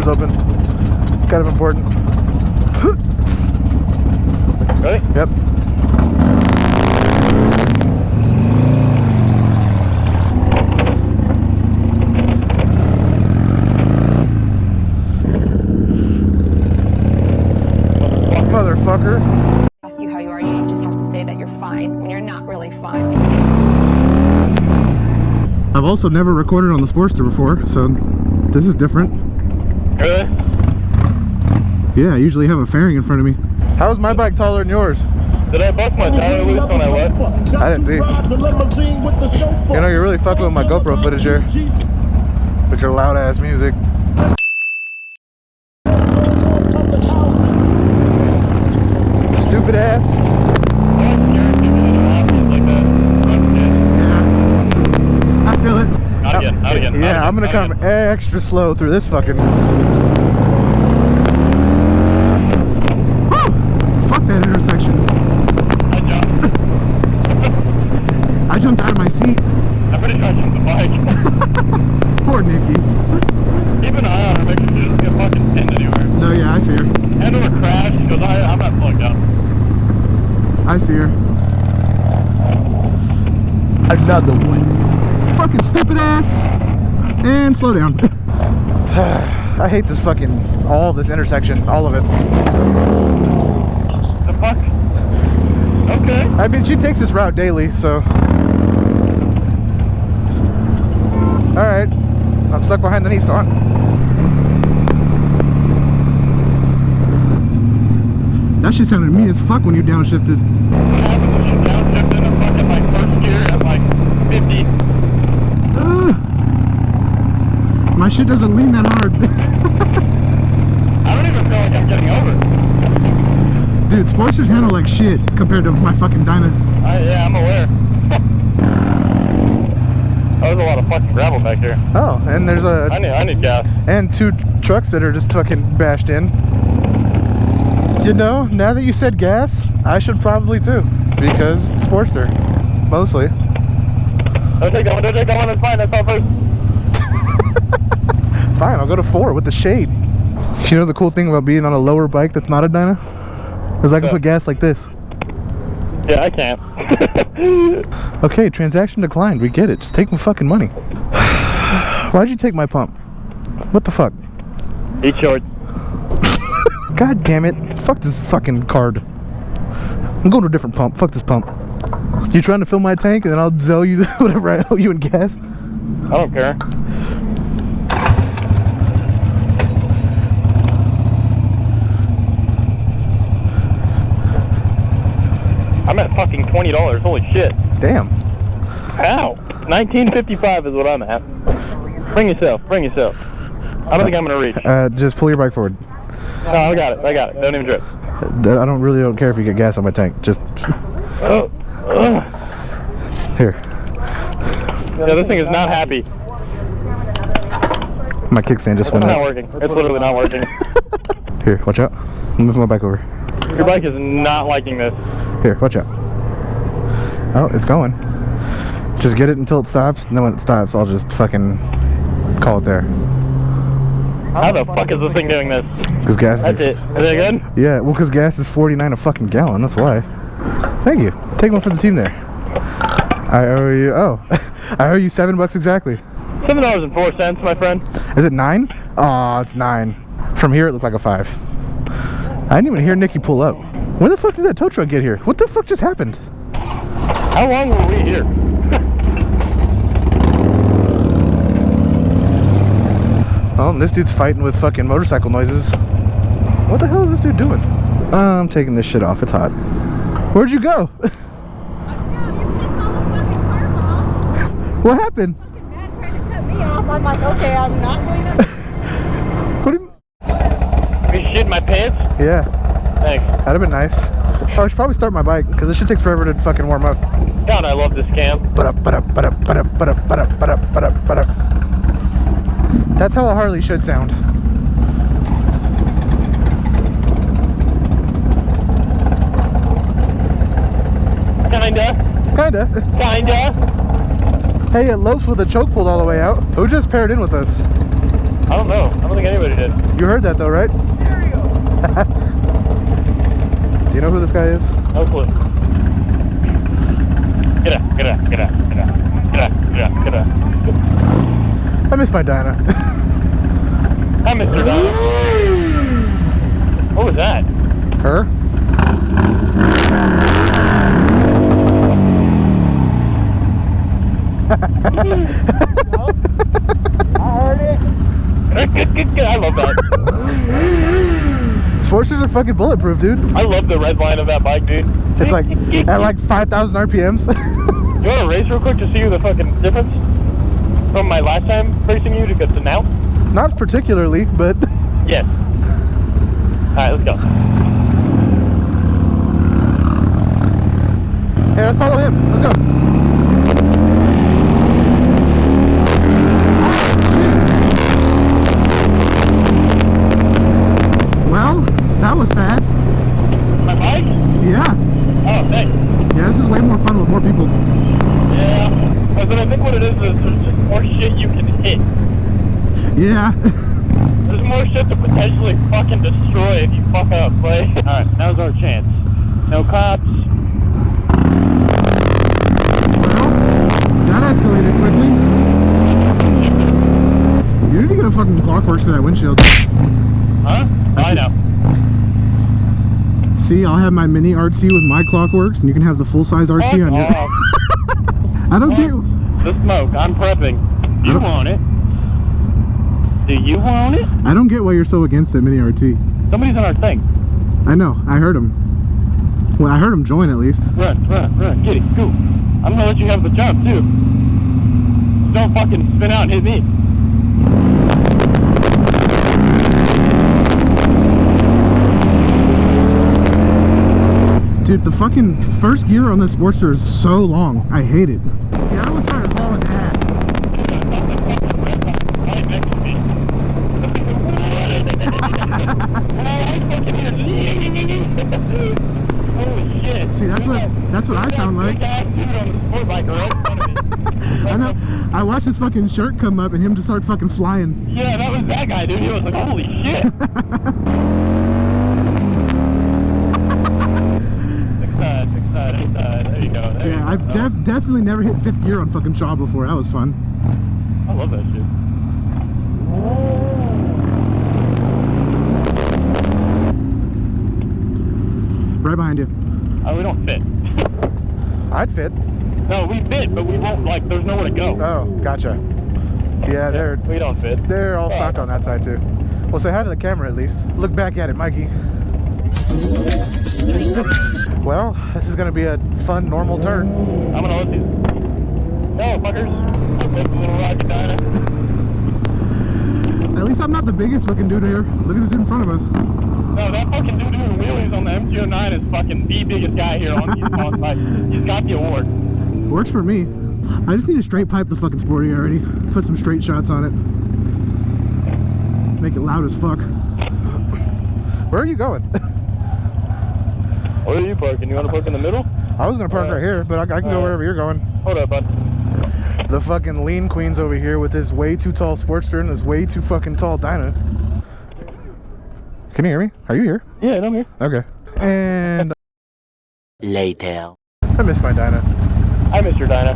doors open. It's kind of important. Ready? Yep. Motherfucker. Ask you how you are, you just have to say that you're fine when you're not really fine. I've also never recorded on the Sportster before, so this is different. Really? Yeah, I usually have a fairing in front of me. How is my bike taller than yours? Did I bust my tire loose when I left? I didn't see. You know, you're really fucking with my GoPro footage here. With your loud ass music. Stupid ass. Yeah. I feel it. Not again, not again. Yeah, not I'm gonna again, come extra slow through this fucking. Fuck that intersection. I jumped out of my seat. I'm pretty sure I jumped the bike. Poor Nikki. Keep an eye on her, make sure she doesn't get fucking pinned anywhere. No, yeah, I see her. And or crash, she goes, I'm not plugged up. I see her. Another one. Fucking stupid ass. And slow down. I hate this fucking, all of this intersection, all of it. The fuck? Okay. I mean, she takes this route daily, so. Alright. I'm stuck behind the Nissan. That shit sounded mean as fuck when you downshifted. What happens when you downshift in a fucking like first gear at like 50? My shit doesn't lean that hard. I don't even feel like I'm getting over. Dude, Sportsters handle like shit compared to my fucking Dyna. Yeah, I'm aware. There's a lot of fucking gravel back here. Oh, and there's a... I need gas. And 2 trucks that are just fucking bashed in. You know, now that you said gas, I should probably too. Because Sportster. Mostly. Don't take that one, it's fine, that's all first. Fine, I'll go to 4 with the shade. You know the cool thing about being on a lower bike that's not a Dyna? Is I can put gas like this. Yeah, I can't. Okay, transaction declined. We get it. Just take my fucking money. Why'd you take my pump? What the fuck? Eat short. God damn it. Fuck this fucking card. I'm going to a different pump. Fuck this pump. You trying to fill my tank and then I'll sell you whatever I owe you in gas? I don't care. I'm at fucking $20. Holy shit. Damn. Ow. $19.55 is what I'm at. Bring yourself. Bring yourself. I don't think I'm gonna reach. Just pull your bike forward. No, I got it. I got it. Don't even drip. I don't care if you get gas on my tank. Just here. Yeah, this thing is not happy. My kickstand just went It's out. not working. It's literally not working. Here, watch out. Move my bike over. Your bike is not liking this. Here, watch out. Oh, it's going. Just get it until it stops, and then when it stops, I'll just fucking call it there. How the fuck is this thing doing this? Because gas is... That's it. Is it good? Yeah, well, because gas is $49 a fucking gallon, that's why. Thank you. Take one for the team there. I owe you... Oh. I owe you $7 exactly. $7.04, my friend. Is it 9? Oh, it's 9. From here, it looked like a 5. I didn't even hear Nikki pull up. When the fuck did that tow truck get here? What the fuck just happened? How long were we here? Oh, this dude's fighting with fucking motorcycle noises. What the hell is this dude doing? I'm taking this shit off. It's hot. Where'd you go? What happened? Dad tried to cut me off. I'm like, okay, I'm not going to. What do you... Are you shitting my pants? Yeah. Thanks. That'd have been nice. Oh, I should probably start my bike because this shit takes forever to fucking warm up. God, I love this cam. That's how a Harley should sound. Kinda. Kinda. Hey, it lopes with a choke pulled all the way out. Who just paired in with us? I don't know. I don't think anybody did. You heard that though, right? Do you know who this guy is? No clue. Get out, get out, get out, get out, get out, get out, get out. I miss my Dinah. Hi, Mr. Donna. What was that? Her? I heard it. I love that. Sportsters are fucking bulletproof, dude. I love the red line of that bike, dude. It's like at like 5,000 RPMs. You want to race real quick to see the fucking difference from my last time racing you to now? Not particularly, but Yes. Alright, let's go. hey, let's follow him. Let's go. Well, that was fast. My bike? Yeah. Oh, thanks. Yeah, this is way more fun with more people. Yeah. But I think what it is there's just more shit you can hit. Yeah. There's more shit to potentially fucking destroy if you fuck up. Like, alright, now's our chance. No cops. Well, that escalated quickly. You need to get a fucking Clockworks for that windshield. Huh? I know. See, I'll have my mini RT with my Clockworks, and you can have the full-size RT Fuck on your... off. I don't get... The smoke. I'm prepping. You want it? Do you want it? I don't get why you're so against that mini RT. Somebody's on our thing. I know. I heard him. Well, I heard him join at least. Run, run, run. Get it. Go. I'm gonna let you have the jump too. Don't fucking spin out and hit me. Dude, the fucking first gear on this Sportster is so long. I hate it. Yeah, I was trying to haul his ass. Right next to me. Holy shit. See, that's what I sound like. Big ass dude on the sport bike right in front of me. I know. I watched his fucking shirt come up and him just start fucking flying. Yeah, that was that guy, dude. He was like, holy shit. Six side. There you go. There Yeah, I've definitely never hit fifth gear on fucking Shaw before. That was fun. I love that shit. Right behind you. Oh, we don't fit. I'd fit. No, we fit, but we won't, like, there's nowhere to go. Oh, gotcha. Yeah, We don't fit. they're all stocked on that side too. Well, say hi to the camera at least. Look back at it, Mikey. Well, this is gonna be a fun, normal turn. I'm gonna let these. No, fuckers. I'll take the little rocket diner. At least I'm not the biggest looking dude here. Look at this dude in front of us. No, that fucking dude doing wheelies on the MG09 is fucking the biggest guy here on the bike. He's got the award. Works for me. I just need to straight pipe the fucking Sporty already. Put some straight shots on it. Make it loud as fuck. Where are you going? Where are you parking? You want to park in the middle? I was gonna park right here, but I can go wherever you're going. Hold up, bud. The fucking lean queen's over here with this way too tall Sportster and this way too fucking tall Dyna. Can you hear me? Are you here? Yeah, I'm here. Okay. And Later. I miss my Dyna. Hi, Mr. Dinah.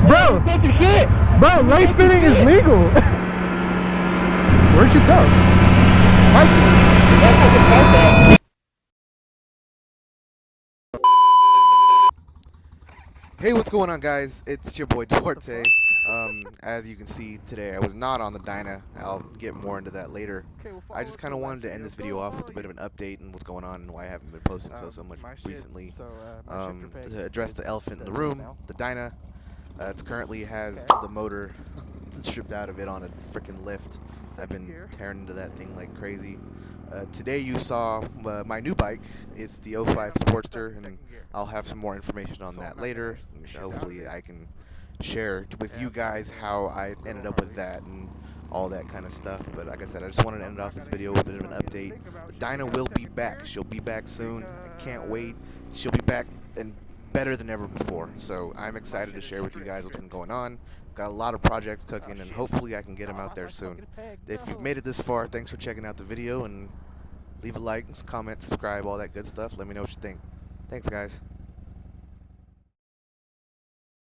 Bro! Don't do shit! Bro, lane spinning is legal! Where'd you go? Mikey! That's fucking fun, Hey, what's going on, guys? It's your boy Duarte. As you can see today, I was not on the Dyna. I'll get more into that later. I just kind of wanted to end this video off with a bit of an update on what's going on and why I haven't been posting so much recently. To address the elephant in the room, the Dyna. It currently has the motor stripped out of it on a freaking lift. I've been tearing into that thing like crazy. Today you saw my new bike. It's the 05 Sportster, and I'll have some more information on that later. Hopefully I can share with you guys how I ended up with that and all that kind of stuff. But like I said, I just wanted to end off this video with a bit of an update. The Dyna will be back. She'll be back soon. I can't wait. She'll be back and better than ever before. So I'm excited to share with you guys what's been going on. Got a lot of projects cooking, and hopefully I can get them out there soon. If you've made it this far, thanks for checking out the video, and leave a like, comment, subscribe, all that good stuff. Let me know what you think. Thanks, guys.